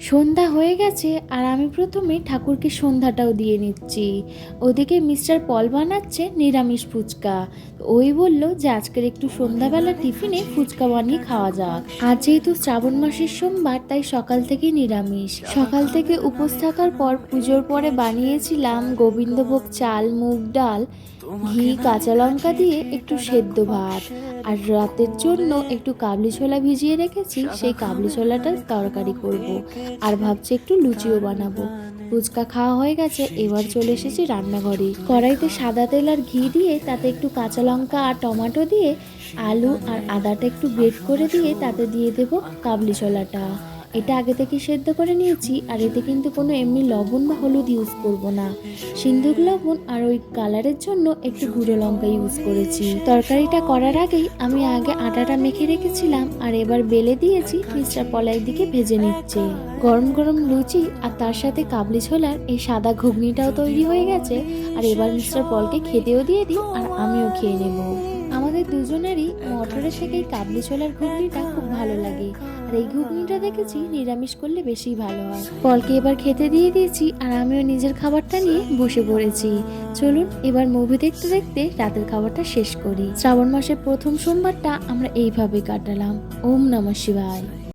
সন্ধ্যা হয়ে গেছে আর আমি প্রথমে ঠাকুরকে সন্ধ্যাটাও দিয়ে নিচ্ছি। ওদিকে মিস্টার পল বানাচ্ছে নিরামিষ ফুচকা। ওই বলল যে আজকের একটু সন্ধ্যাবেলা টিফিনে ফুচকা বানিয়ে খাওয়া যাক। আজ যেহেতু শ্রাবণ মাসের সোমবার, তাই সকাল থেকে নিরামিষ। সকাল থেকে উপোস থাকার পর পুজোর পরে বানিয়েছিলাম গোবিন্দভোগ চাল, মুগ ডাল, ঘি, কাঁচা লঙ্কা দিয়ে একটু সেদ্ধ ভাত। আর রাতের জন্য একটু কাবলি ছোলা ভিজিয়ে রেখেছি, সেই কাবলি ছোলাটার তরকারি করব। আর ভাবছি একটু লুচিও বানাবো। ফুচকা খাওয়া হয়ে গেছে, এবার চলে এসেছি রান্নাঘরে। কড়াইতে সাদা তেল আর ঘি দিয়ে তাতে একটু কাঁচা লঙ্কা আর টমেটো দিয়ে আলু আর আদাটা একটু গ্রেট করে দিয়ে তাতে দিয়ে দেব কাবলি ছোলাটা। এটা আগে থেকে সেদ্ধ করে নিয়েছি। আর এতে কিন্তু কোনো এমনি লবণ বা হলুদ ইউজ করব না। সিন্দুক লবণ আর ওই কালারের জন্য একটু গুঁড়ো লঙ্কা ইউজ করেছি। তরকারিটা করার আগেই আমি আগে আটাটা মেখে রেখেছিলাম আর এবার বেলে দিয়েছি। মিস্টার পল একদিকে ভেজে নিচ্ছে। গরম গরম লুচি আর তার সাথে কাবলি ছোলার এই সাদা ঘুগনিটাও তৈরি হয়ে গেছে। আর এবার মিস্টার পলকে খেতেও দিয়ে দিই আর আমিও খেয়ে নেব। আমাদের দুজনেরই মটরের থেকে এই কাবলি ছোলার ঘুগনিটা খুব ভালো লাগে। আর এই ঘুগনিটা দেখেছি নিরামিষ করলে বেশি ভালো হয়। পলকে এবার খেতে দিয়ে দিয়েছি আর আমিও নিজের খাবারটা নিয়ে বসে পড়েছি। চলুন এবার মুভি দেখতে দেখতে রাতের খাবারটা শেষ করি। শ্রাবণ মাসের প্রথম সোমবারটা আমরা এইভাবে কাটালাম। ওম নমঃ শিবায়।